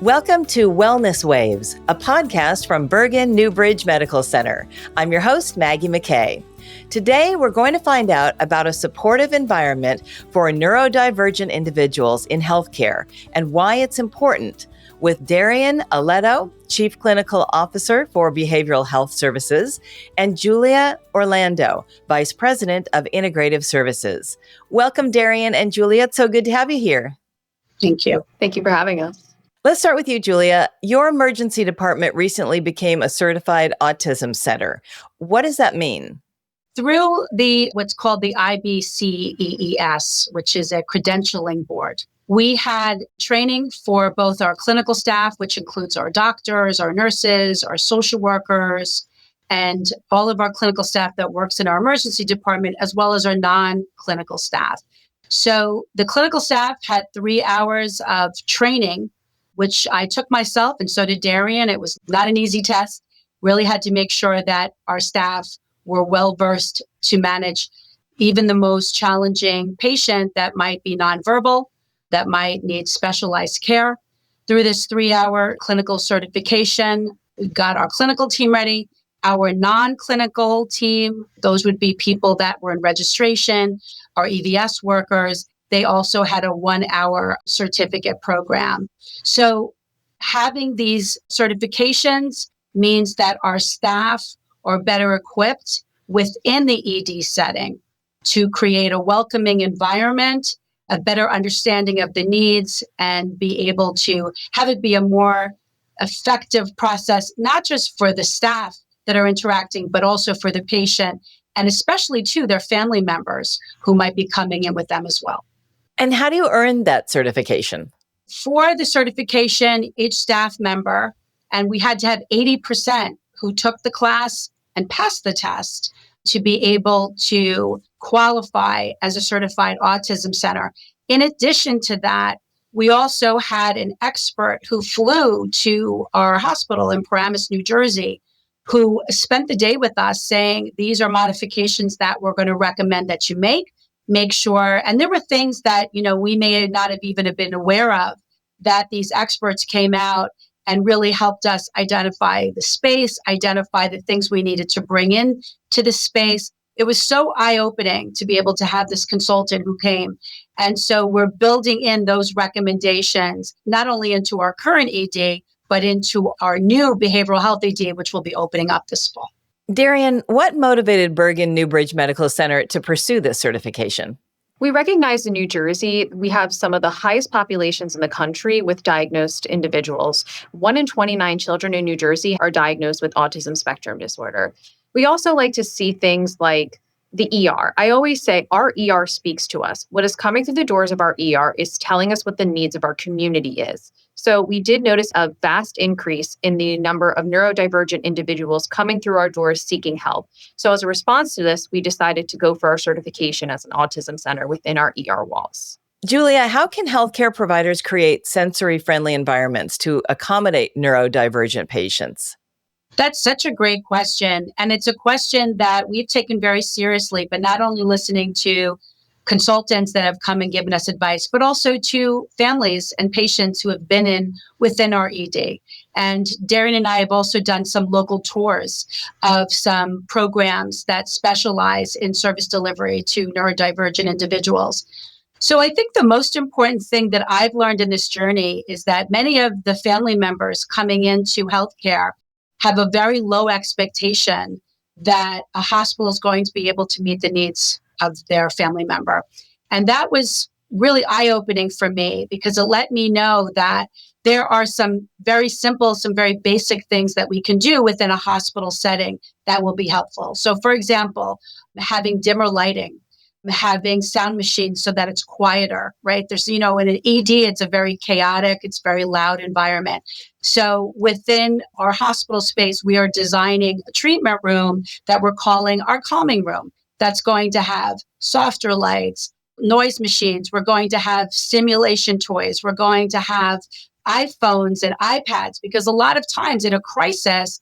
Welcome to Wellness Waves, a podcast from Bergen New Bridge Medical Center. I'm your host, Maggie McKay. Today, we're going to find out about a supportive environment for neurodivergent individuals in healthcare and why it's important with Darian Eletto, Chief Clinical Officer for Behavioral Health Services, and Julia Orlando, Vice President of Integrative Services. Welcome, Darian and Julia. It's so good to have you here. Thank you. Thank you for having us. Let's start with you, Julia. Your emergency department recently became a Certified Autism Center. What does that mean? Through what's called the IBCCES, which is a credentialing board, we had training for both our clinical staff, which includes our doctors, our nurses, our social workers, and all of our clinical staff that works in our emergency department, as well as our non-clinical staff. So the clinical staff had 3 hours of training, which I took myself, and so did Darian. It was not an easy test. Really had to make sure that our staff were well-versed to manage even the most challenging patient that might be nonverbal, that might need specialized care. Through this 3-hour clinical certification, we got our clinical team ready. Our non-clinical team, those would be people that were in registration, our EVS workers. They also had a 1-hour certificate program. So having these certifications means that our staff are better equipped within the ED setting to create a welcoming environment, a better understanding of the needs, and be able to have it be a more effective process, not just for the staff that are interacting, but also for the patient, and especially to their family members who might be coming in with them as well. And how do you earn that certification? For the certification, each staff member, and we had to have 80% who took the class and passed the test to be able to qualify as a certified autism center. In addition to that, we also had an expert who flew to our hospital in Paramus, New Jersey, who spent the day with us saying, these are modifications that we're going to recommend that you make sure. And there were things that, we may not have even been aware of, that these experts came out and really helped us identify the space, identify the things we needed to bring in to the space. It was so eye-opening to be able to have this consultant who came. And so we're building in those recommendations, not only into our current ED, but into our new behavioral health ED, which will be opening up this fall. Darian, what motivated Bergen New Bridge Medical Center to pursue this certification? We recognize in New Jersey, we have some of the highest populations in the country with diagnosed individuals. 1 in 29 children in New Jersey are diagnosed with autism spectrum disorder. We also like to see things like the ER. I always say our ER speaks to us. What is coming through the doors of our ER is telling us what the needs of our community is. So we did notice a vast increase in the number of neurodivergent individuals coming through our doors seeking help. So as a response to this, we decided to go for our certification as an autism center within our ER walls. Julia, how can healthcare providers create sensory-friendly environments to accommodate neurodivergent patients? That's such a great question. And it's a question that we've taken very seriously, but not only listening to consultants that have come and given us advice, but also to families and patients who have been within our ED. And Darian and I have also done some local tours of some programs that specialize in service delivery to neurodivergent individuals. So I think the most important thing that I've learned in this journey is that many of the family members coming into healthcare have a very low expectation that a hospital is going to be able to meet the needs of their family member. And that was really eye-opening for me because it let me know that there are some very simple, some very basic things that we can do within a hospital setting that will be helpful. So for example, having dimmer lighting, having sound machines so that it's quieter, right? There's, in an ED, it's a very chaotic, it's very loud environment. So within our hospital space, we are designing a treatment room that we're calling our calming room. That's going to have softer lights, noise machines. We're going to have stimulation toys. We're going to have iPhones and iPads, because a lot of times in a crisis,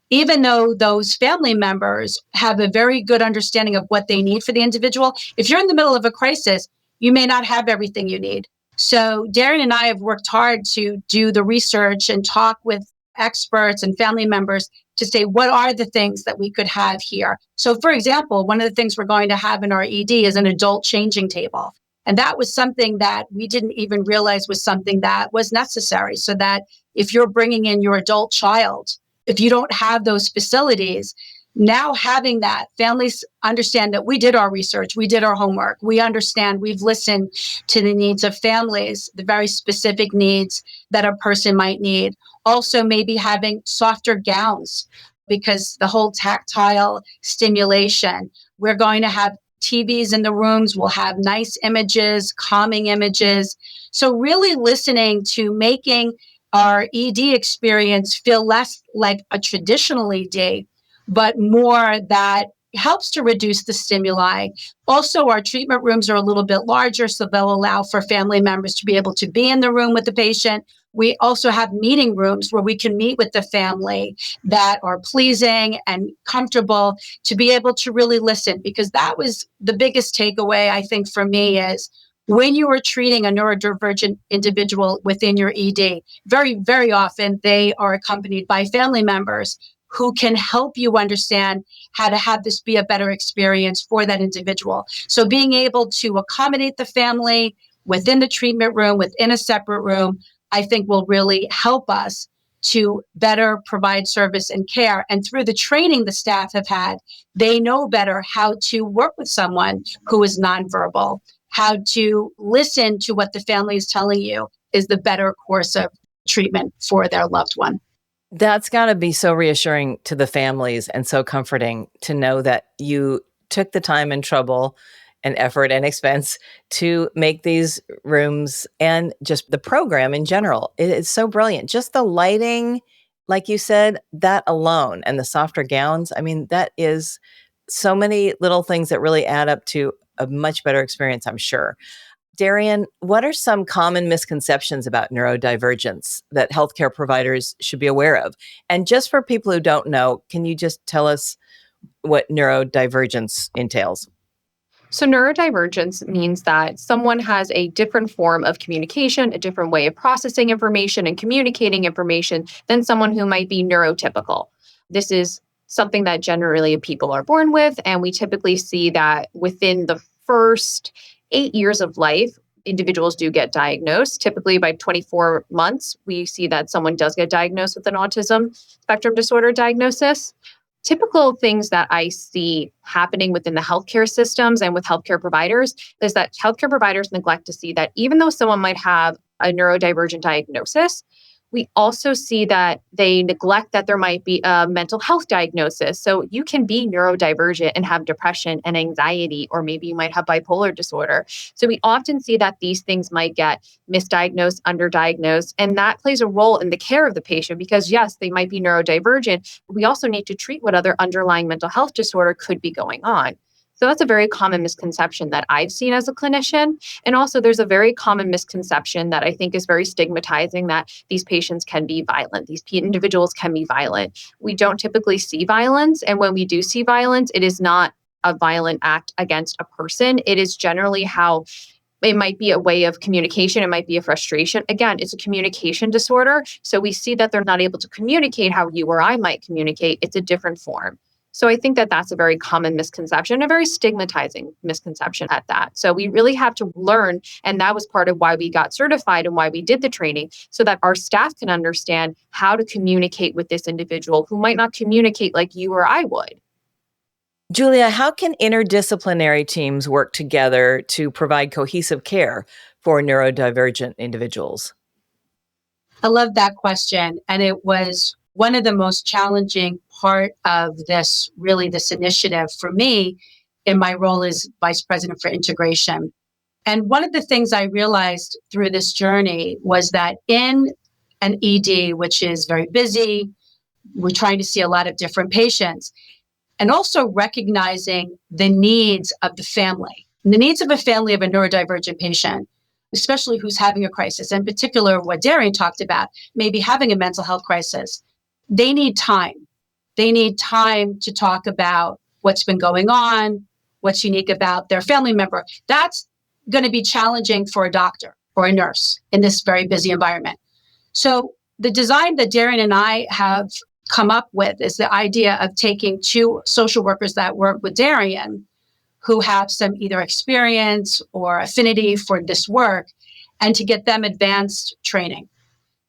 even though those family members have a very good understanding of what they need for the individual, if you're in the middle of a crisis, you may not have everything you need. So Darian and I have worked hard to do the research and talk with experts and family members to say, what are the things that we could have here? So, for example, one of the things we're going to have in our ED is an adult changing table. And that was something that we didn't even realize was something that was necessary. So that if you're bringing in your adult child, if you don't have those facilities, now having that, families understand that we did our research, we did our homework, we understand, we've listened to the needs of families, the very specific needs that a person might need. Also, maybe having softer gowns, because the whole tactile stimulation, we're going to have TVs in the rooms, we'll have nice images, calming images. So really listening to making our ED experience feel less like a traditional ED, but more that helps to reduce the stimuli. Also, our treatment rooms are a little bit larger, so they'll allow for family members to be able to be in the room with the patient. We also have meeting rooms where we can meet with the family that are pleasing and comfortable to be able to really listen, because that was the biggest takeaway, I think, for me is when you are treating a neurodivergent individual within your ED, very, very often they are accompanied by family members who can help you understand how to have this be a better experience for that individual. So being able to accommodate the family within the treatment room, within a separate room, I think will really help us to better provide service and care. And through the training the staff have had, they know better how to work with someone who is nonverbal, how to listen to what the family is telling you is the better course of treatment for their loved one. That's got to be so reassuring to the families and so comforting to know that you took the time and trouble and effort and expense to make these rooms and just the program in general. It's so brilliant. Just the lighting, like you said, that alone, and the softer gowns. I mean, that is so many little things that really add up to a much better experience, I'm sure. Darian, what are some common misconceptions about neurodivergence that healthcare providers should be aware of? And just for people who don't know, can you just tell us what neurodivergence entails? So, neurodivergence means that someone has a different form of communication, a different way of processing information and communicating information than someone who might be neurotypical. This is something that generally people are born with, and we typically see that within the first 8 years of life, individuals do get diagnosed. Typically by 24 months, we see that someone does get diagnosed with an autism spectrum disorder diagnosis. Typical things that I see happening within the healthcare systems and with healthcare providers is that healthcare providers neglect to see that even though someone might have a neurodivergent diagnosis, we also see that they neglect that there might be a mental health diagnosis. So you can be neurodivergent and have depression and anxiety, or maybe you might have bipolar disorder. So we often see that these things might get misdiagnosed, underdiagnosed, and that plays a role in the care of the patient because yes, they might be neurodivergent. But we also need to treat what other underlying mental health disorder could be going on. So that's a very common misconception that I've seen as a clinician. And also there's a very common misconception that I think is very stigmatizing that these patients can be violent. These individuals can be violent. We don't typically see violence. And when we do see violence, it is not a violent act against a person. It is generally how it might be a way of communication. It might be a frustration. Again, it's a communication disorder. So we see that they're not able to communicate how you or I might communicate. It's a different form. So I think that that's a very common misconception, a very stigmatizing misconception at that. So we really have to learn, and that was part of why we got certified and why we did the training, so that our staff can understand how to communicate with this individual who might not communicate like you or I would. Julia, how can interdisciplinary teams work together to provide cohesive care for neurodivergent individuals? I love that question. And it was one of the most challenging part of this initiative for me in my role as Vice President for Integration. And one of the things I realized through this journey was that in an ED, which is very busy, we're trying to see a lot of different patients, and also recognizing the needs of the family, and the needs of a family of a neurodivergent patient, especially who's having a crisis, in particular what Darian talked about, maybe having a mental health crisis. They need time. They need time to talk about what's been going on, what's unique about their family member. That's going to be challenging for a doctor or a nurse in this very busy environment. So the design that Darian and I have come up with is the idea of taking 2 social workers that work with Darian who have some either experience or affinity for this work and to get them advanced training.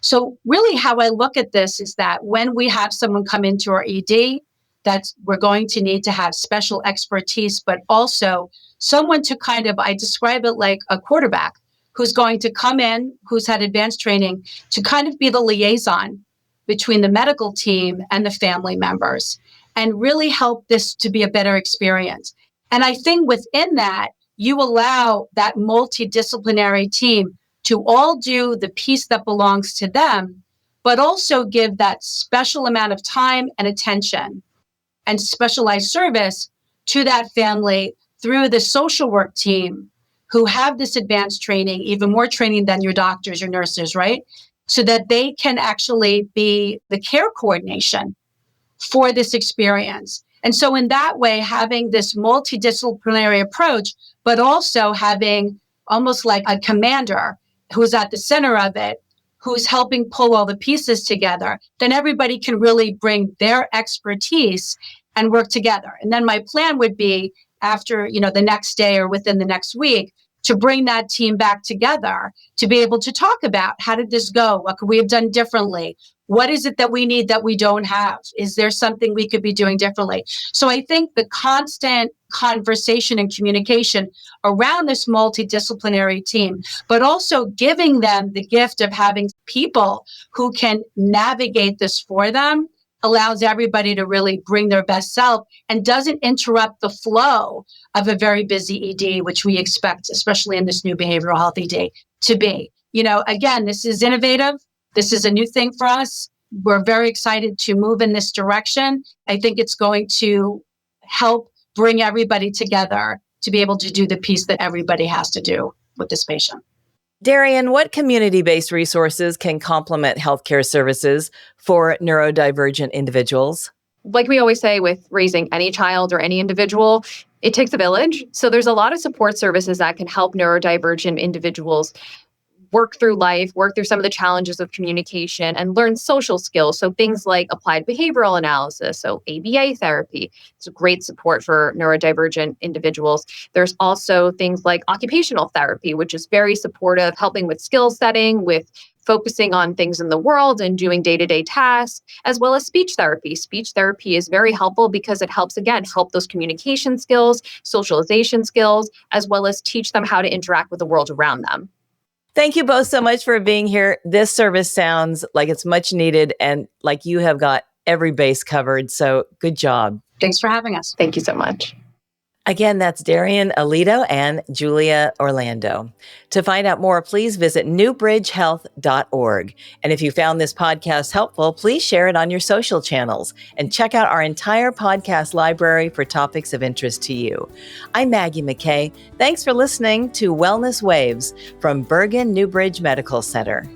So really how I look at this is that when we have someone come into our ED, that we're going to need to have special expertise, but also someone to I describe it like a quarterback who's going to come in, who's had advanced training, to be the liaison between the medical team and the family members and really help this to be a better experience. And I think within that, you allow that multidisciplinary team to all do the piece that belongs to them, but also give that special amount of time and attention and specialized service to that family through the social work team who have this advanced training, even more training than your doctors, your nurses, right? So that they can actually be the care coordination for this experience. And so in that way, having this multidisciplinary approach, but also having almost like a commander who's at the center of it, who's helping pull all the pieces together, then everybody can really bring their expertise and work together. And then my plan would be after, the next day or within the next week, to bring that team back together to be able to talk about how did this go? What could we have done differently? What is it that we need that we don't have? Is there something we could be doing differently? So I think the constant conversation and communication around this multidisciplinary team, but also giving them the gift of having people who can navigate this for them, allows everybody to really bring their best self and doesn't interrupt the flow of a very busy ED, which we expect, especially in this new behavioral health ED, to be. Again, this is innovative. This is a new thing for us. We're very excited to move in this direction. I think it's going to help bring everybody together to be able to do the piece that everybody has to do with this patient. Darian, what community-based resources can complement healthcare services for neurodivergent individuals? Like we always say with raising any child or any individual, it takes a village. So there's a lot of support services that can help neurodivergent individuals work through life, work through some of the challenges of communication, and learn social skills. So things like applied behavioral analysis, so ABA therapy. It's a great support for neurodivergent individuals. There's also things like occupational therapy, which is very supportive, helping with skill setting, with focusing on things in the world and doing day-to-day tasks, as well as speech therapy. Speech therapy is very helpful because it helps, again, help those communication skills, socialization skills, as well as teach them how to interact with the world around them. Thank you both so much for being here. This service sounds like it's much needed and like you have got every base covered. So good job. Thanks for having us. Thank you so much. Again, that's Darian Eletto and Julia Orlando. To find out more, please visit newbridgehealth.org. And if you found this podcast helpful, please share it on your social channels and check out our entire podcast library for topics of interest to you. I'm Maggie McKay. Thanks for listening to Wellness Waves from Bergen New Bridge Medical Center.